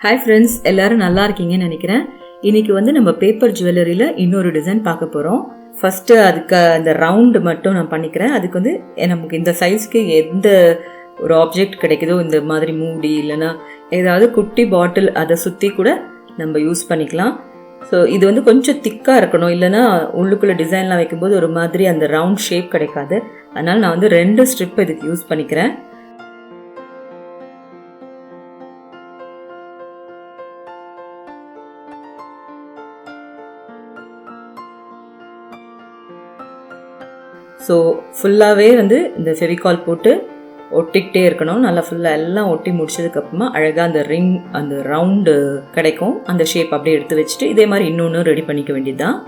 Hi friends, எல்லாரும் நல்லா இருக்கீங்கன்னு நினைக்கிறேன். இன்னைக்கு நம்ம பேப்பர் ஜுவல்லரியில் இன்னொரு டிசைன் பார்க்க போகிறோம். ஃபஸ்ட்டு அதுக்கு அந்த ரவுண்டு மட்டும் நான் பண்ணிக்கிறேன். அதுக்கு நமக்கு இந்த சைஸ்க்கு எந்த ஒரு ஆப்ஜெக்ட் கிடைக்குதோ, இந்த மாதிரி மூடி இல்லைன்னா ஏதாவது குட்டி பாட்டில் அதை சுற்றி கூட நம்ம யூஸ் பண்ணிக்கலாம். ஸோ இது கொஞ்சம் திக்காக இருக்கணும், இல்லைன்னா உள்ளுக்குள்ளே டிசைன்லாம் வைக்கும்போது ஒரு மாதிரி அந்த ரவுண்ட் ஷேப் கிடைக்காது. அதனால் நான் 2 ஸ்ட்ரிப் இதுக்கு யூஸ் பண்ணிக்கிறேன். ஸோ ஃபுல்லாகவே இந்த ஃபெவிகால் போட்டு ஒட்டிக்கிட்டே இருக்கணும். நல்லா ஃபுல்லாக எல்லாம் ஒட்டி முடிச்சதுக்கப்புறமா அழகாக அந்த ரிங், அந்த ரவுண்டு கிடைக்கும். அந்த ஷேப் அப்படியே எடுத்து வச்சுட்டு இதே மாதிரி இன்னொன்று ரெடி பண்ணிக்க வேண்டியது தான்.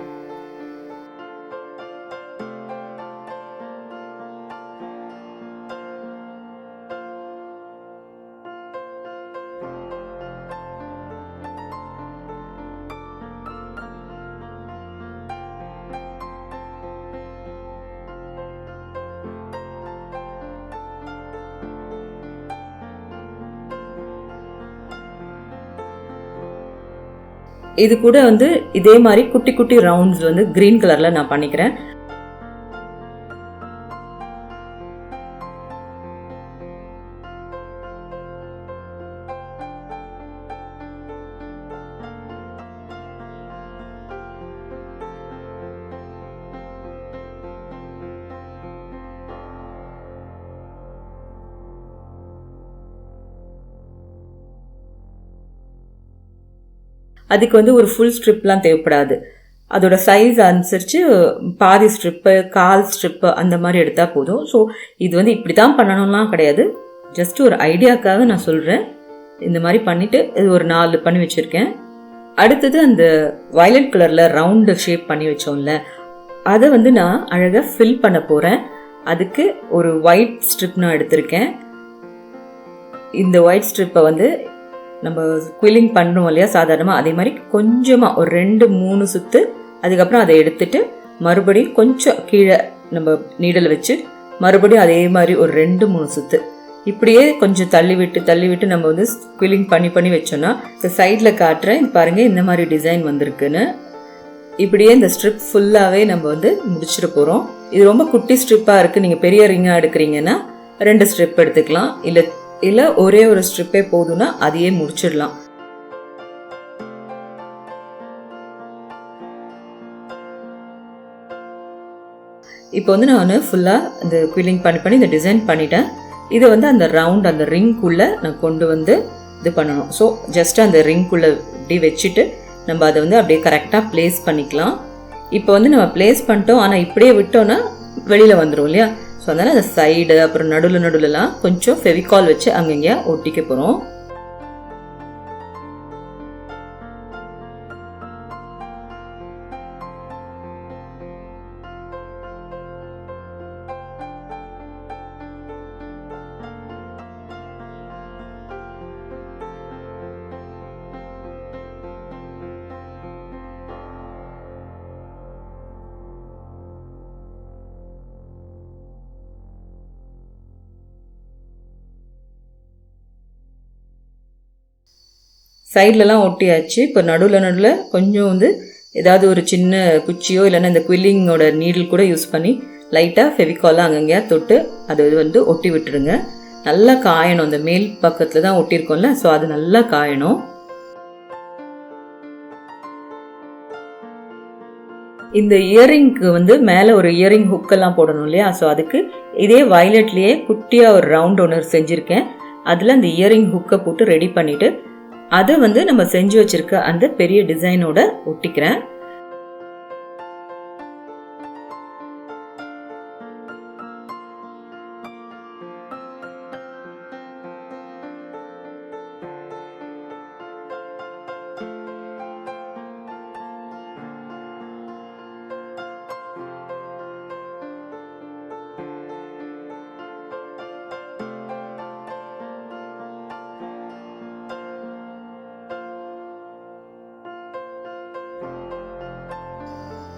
இது கூட இதே மாதிரி குட்டி குட்டி ரவுண்ட்ஸ் கிரீன் கலர்ல நான் பண்ணிக்கிறேன். அதுக்கு ஒரு ஃபுல் ஸ்ட்ரிப்லாம் தேவைப்படாது. அதோட சைஸ் அனுசரித்து பாதி ஸ்ட்ரிப்பு, கால் ஸ்ட்ரிப்பு அந்த மாதிரி எடுத்தால் போதும். ஸோ இது இப்படி தான் பண்ணணும்லாம் கிடையாது, ஜஸ்ட் ஒரு ஐடியாக்காக நான் சொல்கிறேன். இந்த மாதிரி பண்ணிவிட்டு இது ஒரு 4 பண்ணி வச்சுருக்கேன். அடுத்தது அந்த வயலட் கலரில் ரவுண்டு ஷேப் பண்ணி வச்சோம்ல, அதை நான் அழகாக ஃபில் பண்ண போகிறேன். அதுக்கு ஒரு ஒயிட் ஸ்ட்ரிப் நான் எடுத்திருக்கேன். இந்த ஒயிட் ஸ்ட்ரிப்பை நம்ம குயிலிங் பண்ணுறோம் இல்லையா சாதாரணமாக, அதே மாதிரி கொஞ்சமாக ஒரு 2-3 சுற்று, அதுக்கப்புறம் அதை எடுத்துட்டு மறுபடியும் கொஞ்சம் கீழே நம்ம நீடல் வச்சு மறுபடியும் அதே மாதிரி ஒரு 2-3 சுற்று இப்படியே கொஞ்சம் தள்ளி விட்டு நம்ம குயிலிங் பண்ணி வச்சோன்னா இந்த சைடில் காட்டுறேன். இது பாருங்கள், இந்த மாதிரி டிசைன் வந்திருக்குன்னு. இப்படியே இந்த ஸ்ட்ரிப் ஃபுல்லாகவே நம்ம முடிச்சிட போகிறோம். இது ரொம்ப குட்டி ஸ்ட்ரிப்பாக இருக்குது. நீங்கள் பெரிய ரிங்காக எடுக்கிறீங்கன்னா 2 ஸ்ட்ரிப் எடுத்துக்கலாம், இல்லை ஒரே ஒரு ஸ்ட்ரிப்பே போதும்னா அதையே முடிச்சிடலாம். இப்போ நான் ஃபுல்லாக இந்த குயிலிங் பண்ணி இந்த டிசைன் பண்ணிட்டேன். இதை அந்த ரவுண்ட், அந்த ரிங்குள்ளே நான் கொண்டு இது பண்ணணும். ஸோ ஜஸ்ட் அந்த ரிங்குள்ளே இப்படி வச்சுட்டு நம்ம அதை அப்படியே கரெக்டாக ப்ளேஸ் பண்ணிக்கலாம். இப்போ நம்ம ப்ளேஸ் பண்ணிட்டோம், ஆனால் இப்படியே விட்டோன்னா வெளியில் வந்துடும் இல்லையா. ஸோ அதனால் அந்த சைடு அப்புறம் நடுலலாம் கொஞ்சம் ஃபெவிகால் வச்சு அங்கங்கே ஒட்டிக்க போகிறோம். சைட்லலாம் ஒட்டியாச்சு. இப்போ நடுவில் கொஞ்சம் ஏதாவது ஒரு சின்ன குச்சியோ இல்லைன்னா இந்த குயிலிங்கோட நீடில் கூட யூஸ் பண்ணி லைட்டாக ஃபெவிகாலாக அங்கங்கேயா தொட்டு அதை ஒட்டி விட்டுருங்க. நல்லா காயணும். அந்த மேல் பக்கத்தில் தான் ஒட்டியிருக்கோம்ல, ஸோ அது நல்லா காயணும். இந்த இயரிங்க்கு மேலே ஒரு இயரிங் ஹுக்கெல்லாம் போடணும் இல்லையா. ஸோ அதுக்கு இதே வயலட்லேயே குட்டியாக ஒரு ரவுண்ட் ஒன்று செஞ்சுருக்கேன். அதில் அந்த இயரிங் ஹுக்கை போட்டு ரெடி பண்ணிவிட்டு அதை நம்ம செஞ்சு வச்சிருக்க அந்த பெரிய டிசைனோட ஒட்டிக்கிறேன்.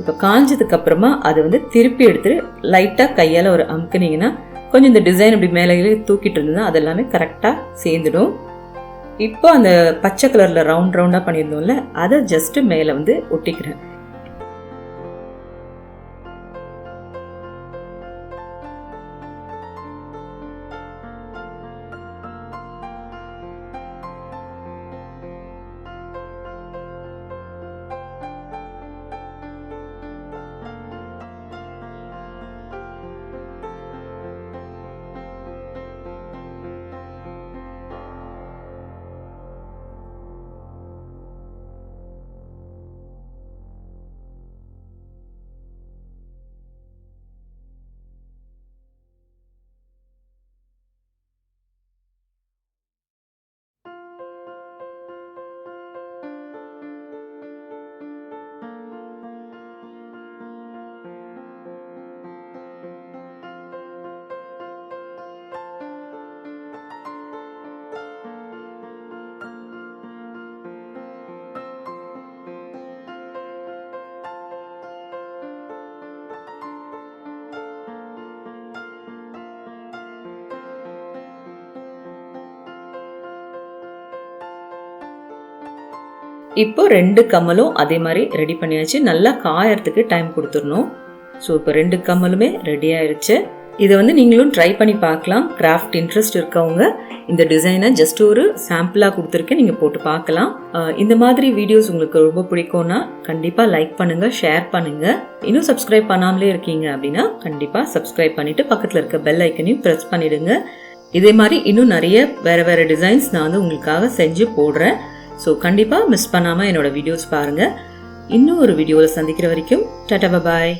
இப்போ காஞ்சதுக்கு அப்புறமா அதை திருப்பி எடுத்துட்டு லைட்டாக கையால் ஒரு அமுக்குனீங்கன்னா கொஞ்சம் இந்த டிசைன் அப்படி மேலே தூக்கிட்டு இருந்ததுன்னா அதெல்லாமே கரெக்டாக சேர்ந்துடும். இப்போ அந்த பச்சை கலரில் ரவுண்ட் ரவுண்டாக பண்ணியிருந்தோம்ல, அதை ஜஸ்ட்டு மேலே வந்து ஒட்டிக்கிறேன். இப்போ 2 கம்மலும் அதே மாதிரி ரெடி பண்ணியாச்சு. நல்லா காயறதுக்கு டைம் கொடுத்துடணும். ஸோ இப்போ 2 கம்மலுமே ரெடி ஆயிடுச்சு. இதை வந்து நீங்களும் ட்ரை பண்ணி பார்க்கலாம். கிராஃப்ட் இன்ட்ரெஸ்ட் இருக்கவங்க இந்த டிசைனை ஜஸ்ட் ஒரு சாம்பிளாக கொடுத்துருக்கேன், நீங்கள் போட்டு பார்க்கலாம். இந்த மாதிரி வீடியோஸ் உங்களுக்கு ரொம்ப பிடிக்கும்னா கண்டிப்பாக லைக் பண்ணுங்கள், ஷேர் பண்ணுங்கள். இன்னும் சப்ஸ்கிரைப் பண்ணாமலே இருக்கீங்க அப்படின்னா கண்டிப்பாக சப்ஸ்கிரைப் பண்ணிவிட்டு பக்கத்தில் இருக்க பெல் ஐக்கனையும் ப்ரெஸ் பண்ணிவிடுங்க. இதே மாதிரி இன்னும் நிறைய வேறு டிசைன்ஸ் நான் வந்து உங்களுக்காக செஞ்சு போடுறேன். ஸோ கண்டிப்பாக மிஸ் பண்ணாமல் என்னோட வீடியோஸ் பாருங்கள். இன்னும் ஒரு வீடியோவில் சந்திக்கிற வரைக்கும் டாடா பாய்.